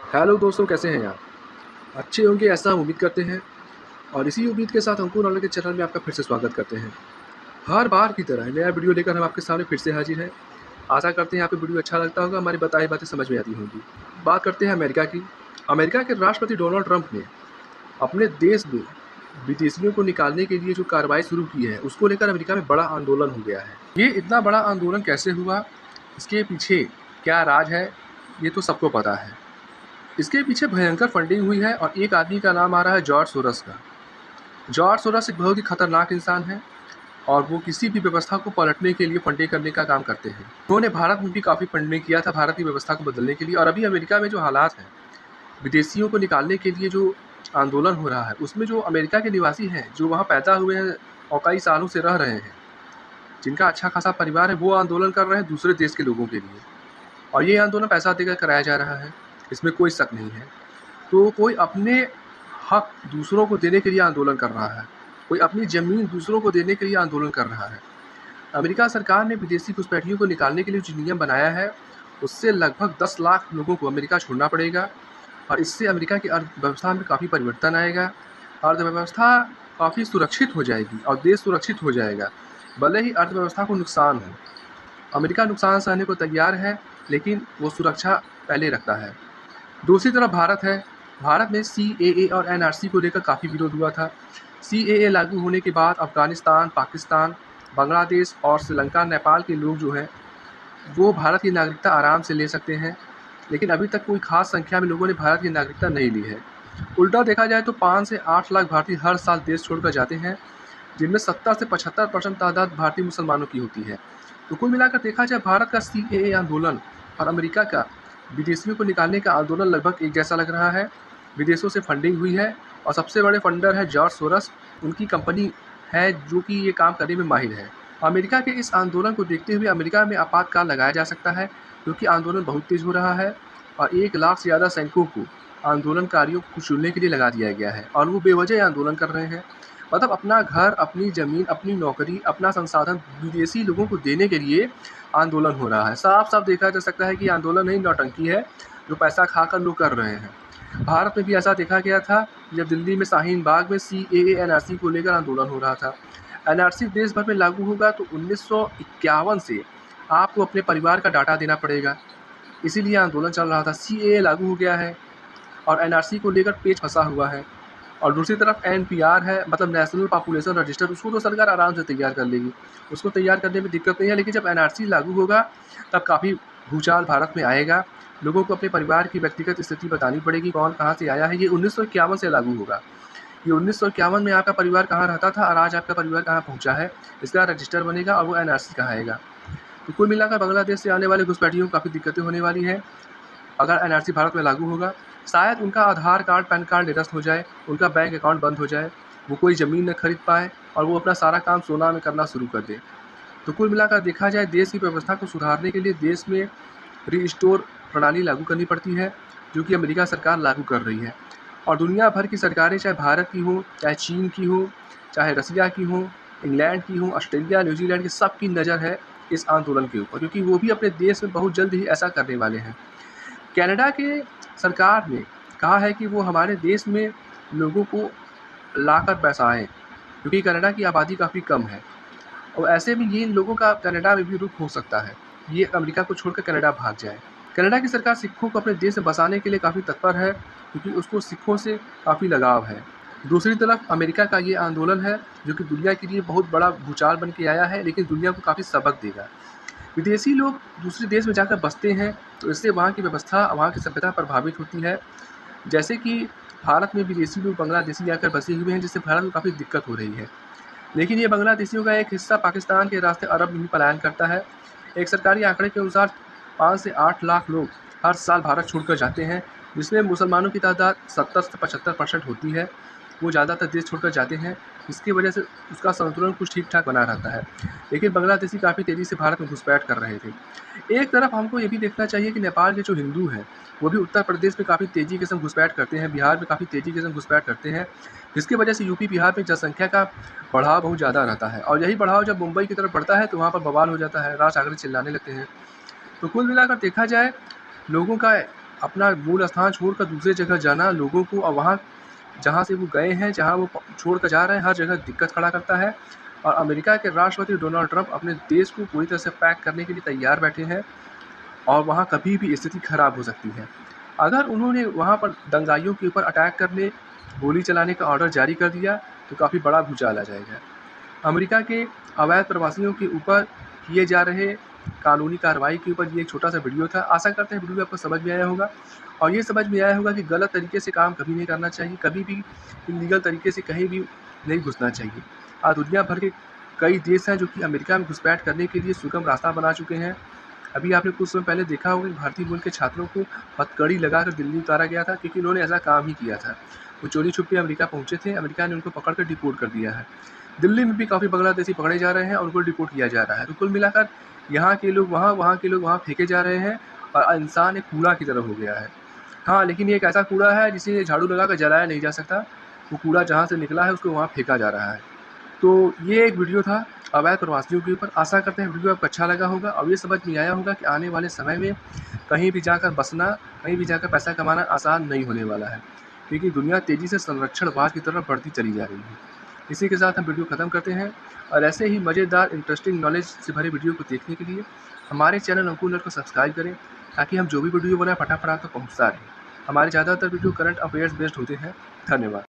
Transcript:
Hello दोस्तों, कैसे हैं आप? अच्छे होंगे ऐसा हम उम्मीद करते हैं और इसी उम्मीद के साथ अंकुर नॉलेज के चैनल में आपका फिर से स्वागत करते हैं। हर बार की तरह नया वीडियो लेकर हम आपके सामने फिर से हाजिर हैं। आशा करते हैं आपको वीडियो अच्छा लगता होगा, हमारी बताई बातें समझ में आती होंगी। बात करते हैं अमेरिका की। अमेरिका के राष्ट्रपति डोनाल्ड ट्रंप ने अपने देश में विदेशियों को निकालने के लिए जो कार्रवाई शुरू की है, उसको लेकर अमेरिका में बड़ा आंदोलन हो गया है। ये इतना बड़ा आंदोलन कैसे हुआ, इसके पीछे क्या राज है, ये तो सबको पता है। इसके पीछे भयंकर फंडिंग हुई है और एक आदमी का नाम आ रहा है जॉर्ज सोरस का। जॉर्ज सोरस एक बहुत ही खतरनाक इंसान है और वो किसी भी व्यवस्था को पलटने के लिए फंडिंग करने का काम करते हैं। उन्होंने भारत में भी काफ़ी फंडिंग किया था भारत की व्यवस्था को बदलने के लिए, और अभी अमेरिका में जो हालात हैं, विदेशियों को निकालने के लिए जो आंदोलन हो रहा है, उसमें जो अमेरिका के निवासी हैं, जो वहाँ पैदा हुए हैं और कई सालों से रह रहे हैं, जिनका अच्छा खासा परिवार है, वो आंदोलन कर रहे हैं दूसरे देश के लोगों के लिए। और ये आंदोलन पैसा देकर कराया जा रहा है, इसमें कोई शक नहीं है। तो कोई अपने हक दूसरों को देने के लिए आंदोलन कर रहा है, कोई अपनी ज़मीन दूसरों को देने के लिए आंदोलन कर रहा है। अमेरिका सरकार ने विदेशी घुसपैठियों को निकालने के लिए जो नियम बनाया है, उससे लगभग 10 लाख लोगों को अमेरिका छोड़ना पड़ेगा और इससे अमेरिका की अर्थव्यवस्था में काफ़ी परिवर्तन आएगा। अर्थव्यवस्था काफ़ी सुरक्षित हो जाएगी और देश सुरक्षित हो जाएगा, भले ही अर्थव्यवस्था को नुकसान हो। अमेरिका नुकसान सहने को तैयार है, लेकिन वो सुरक्षा पहले रखता है। दूसरी तरफ भारत है। भारत में सीएए और एनआरसी को लेकर काफ़ी विरोध हुआ था। सीएए लागू होने के बाद अफ़गानिस्तान, पाकिस्तान, बांग्लादेश और श्रीलंका, नेपाल के लोग जो हैं, वो भारत की नागरिकता आराम से ले सकते हैं, लेकिन अभी तक कोई ख़ास संख्या में लोगों ने भारत की नागरिकता नहीं ली है। उल्टा देखा जाए तो 5 से 8 लाख भारतीय हर साल देश छोड़कर जाते हैं, जिनमें 70 से 75% तादाद भारतीय मुसलमानों की होती है। तो कुल मिलाकर देखा जाए, भारत का सीएए आंदोलन और अमेरिका का विदेशियों को निकालने का आंदोलन लगभग एक जैसा लग रहा है। विदेशों से फंडिंग हुई है और सबसे बड़े फंडर है जॉर्ज सोरस। उनकी कंपनी है जो कि ये काम करने में माहिर है। अमेरिका के इस आंदोलन को देखते हुए अमेरिका में आपातकाल लगाया जा सकता है, क्योंकि आंदोलन बहुत तेज हो रहा है और 1 लाख से ज़्यादा सैनिकों को आंदोलनकारियों को कुचलने के लिए लगा दिया गया है और वो बेवजह आंदोलन कर रहे हैं। मतलब अपना घर, अपनी ज़मीन, अपनी नौकरी, अपना संसाधन विदेशी लोगों को देने के लिए आंदोलन हो रहा है। साफ-साफ देखा जा सकता है कि आंदोलन नहीं, नौटंकी है, जो पैसा खाकर लोग कर रहे हैं। भारत में भी ऐसा देखा गया था जब दिल्ली में शाहीन बाग में सीएए एनआरसी को लेकर आंदोलन हो रहा था। एनआरसी देश भर में लागू होगा तो 1951 से आपको अपने परिवार का डाटा देना पड़ेगा, इसीलिए आंदोलन चल रहा था। सीएए लागू हो गया है और एनआरसी को लेकर पेच फंसा हुआ है। और दूसरी तरफ एनपीआर है, मतलब नेशनल पॉपुलेशन रजिस्टर, उसको तो सरकार आराम से तैयार कर लेगी, उसको तैयार करने में दिक्कत नहीं है। लेकिन जब एनआरसी लागू होगा तब काफ़ी भूचाल भारत में आएगा। लोगों को अपने परिवार की व्यक्तिगत स्थिति बतानी पड़ेगी, कौन कहाँ से आया है। ये 1951 से लागू होगा। ये 1951 में आपका परिवार कहाँ रहता था और आज आपका परिवार कहाँ पहुँचा है, इसका रजिस्टर बनेगा और वो एनआरसी कहाएगा। तो कुल मिलाकर बांग्लादेश से आने वाले घुसपैठियों को काफ़ी दिक्कतें होने वाली हैं अगर एनआरसी भारत में लागू होगा। शायद उनका आधार कार्ड, पैन कार्ड निरस्त हो जाए, उनका बैंक अकाउंट बंद हो जाए, वो कोई ज़मीन न खरीद पाएँ और वो अपना सारा काम सोना में करना शुरू कर दें। तो कुल मिलाकर देखा जाए, देश की व्यवस्था को सुधारने के लिए देश में रीस्टोर प्रणाली लागू करनी पड़ती है, जो कि अमेरिका सरकार लागू कर रही है। और दुनिया भर की सरकारें, चाहे भारत की हों, चाहे चीन की हों, चाहे रसिया की हों, इंग्लैंड की हों, ऑस्ट्रेलिया, न्यूजीलैंड की, सबकी नज़र है इस आंदोलन के ऊपर, क्योंकि वो भी अपने देश में बहुत जल्द ही ऐसा करने वाले हैं। कनाडा के सरकार ने कहा है कि वो हमारे देश में लोगों को लाकर बसाएँ, क्योंकि कनाडा की आबादी काफ़ी कम है और ऐसे में ये इन लोगों का कनाडा में भी रुख हो सकता है। ये अमेरिका को छोड़कर कनाडा भाग जाएँ। कनाडा की सरकार सिखों को अपने देश में बसाने के लिए काफ़ी तत्पर है, क्योंकि उसको सिखों से काफ़ी लगाव है। दूसरी तरफ अमेरिका का ये आंदोलन है, जो कि दुनिया के लिए बहुत बड़ा भूचाल बन के आया है, लेकिन दुनिया को काफ़ी सबक देगा। विदेशी लोग दूसरे देश में जाकर बसते हैं, तो इससे वहाँ की व्यवस्था, वहाँ की सभ्यता प्रभावित होती है। जैसे कि भारत में विदेशी लोग बांग्लादेशी आकर बसे हुए हैं, जिससे भारत को काफ़ी दिक्कत हो रही है। लेकिन ये बांग्लादेशियों का एक हिस्सा पाकिस्तान के रास्ते अरब में भी पलायन करता है। एक सरकारी आंकड़े के अनुसार 5 से 8 लाख लोग हर साल भारत छोड़कर जाते हैं, जिसमें मुसलमानों की तादाद 70 से 75% होती है। वो ज़्यादातर देश छोड़कर जाते हैं, जिसकी वजह से उसका संतुलन कुछ ठीक-ठाक बना रहता है। लेकिन बांग्लादेशी काफ़ी तेज़ी से भारत में घुसपैठ कर रहे थे। एक तरफ हमको ये भी देखना चाहिए कि नेपाल के जो हिंदू हैं, वो भी उत्तर प्रदेश में काफ़ी तेज़ी के संग घुसपैठ करते हैं, बिहार में काफ़ी तेज़ी के संग घुसपैठ करते हैं, जिसकी वजह से यूपी, बिहार में जनसंख्या का बढ़ाव बहुत ज़्यादा रहता है और यही बढ़ाव जब मुंबई की तरफ बढ़ता है, तो वहाँ पर बवाल हो जाता है, राज ठाकरे चिल्लाने लगते हैं। तो कुल मिलाकर देखा जाए, लोगों का अपना मूल स्थान छोड़कर दूसरे जगह जाना लोगों को, और वहाँ जहाँ से वो गए हैं, जहाँ वो छोड़ कर जा रहे हैं, हर जगह दिक्कत खड़ा करता है। और अमेरिका के राष्ट्रपति डोनाल्ड ट्रंप अपने देश को पूरी तरह से पैक करने के लिए तैयार बैठे हैं, और वहाँ कभी भी स्थिति खराब हो सकती है। अगर उन्होंने वहाँ पर दंगाइयों के ऊपर अटैक करने, गोली चलाने का ऑर्डर जारी कर दिया, तो काफ़ी बड़ा भूचाल आ जाएगा। अमेरिका के अवैध प्रवासियों के ऊपर किए जा रहे कानूनी कार्रवाई के ऊपर ये एक छोटा-सा वीडियो था। आशा करते हैं वीडियो आपको समझ में आया होगा, और ये समझ में आया होगा कि गलत तरीके से काम कभी नहीं करना चाहिए, कभी भी इल्लीगल तरीके से कहीं भी नहीं घुसना चाहिए। आज दुनिया भर के कई देश हैं जो कि अमेरिका में घुसपैठ करने के लिए सुगम रास्ता बना चुके हैं। अभी आपने कुछ समय पहले देखा होगा कि भारतीय मूल के छात्रों को हथकड़ी लगाकर दिल्ली उतारा गया था, क्योंकि उन्होंने ऐसा काम ही किया था। वो चोरी-छुप के अमेरिका पहुँचे थे, अमेरिका ने उनको पकड़ कर डिपोर्ट कर दिया है। दिल्ली में भी काफ़ी बांग्लादेशी पकड़े जा रहे हैं और उनको डिपोर्ट किया जा रहा है। तो कुल मिलाकर यहाँ के लोग वहाँ, वहाँ के लोग वहाँ फेंके जा रहे हैं, और इंसान एक कूड़ा की तरह हो गया है। हाँ, लेकिन ये एक ऐसा कूड़ा है जिसे झाड़ू लगाकर जलाया नहीं जा सकता। वो कूड़ा जहाँ से निकला है उसको वहाँ फेंका जा रहा है। तो ये एक वीडियो था अवैध प्रवासियों के ऊपर। आशा करते हैं वीडियो आपको अच्छा लगा होगा, और ये समझ में आया होगा कि आने वाले समय में कहीं भी जाकर बसना, कहीं भी जाकर पैसा कमाना आसान नहीं होने वाला है, क्योंकि दुनिया तेज़ी से संरक्षणवाद की तरफ बढ़ती चली जा रही है। इसी के साथ हम वीडियो ख़त्म करते हैं, और ऐसे ही मज़ेदार, इंटरेस्टिंग, नॉलेज से भरे वीडियो को देखने के लिए हमारे चैनल अंकुर नट को सब्सक्राइब करें, ताकि हम जो भी वीडियो बनाएं फटाफट आप तक पहुँचता रहे। हमारे ज़्यादातर वीडियो करंट अफेयर्स बेस्ड होते हैं। धन्यवाद।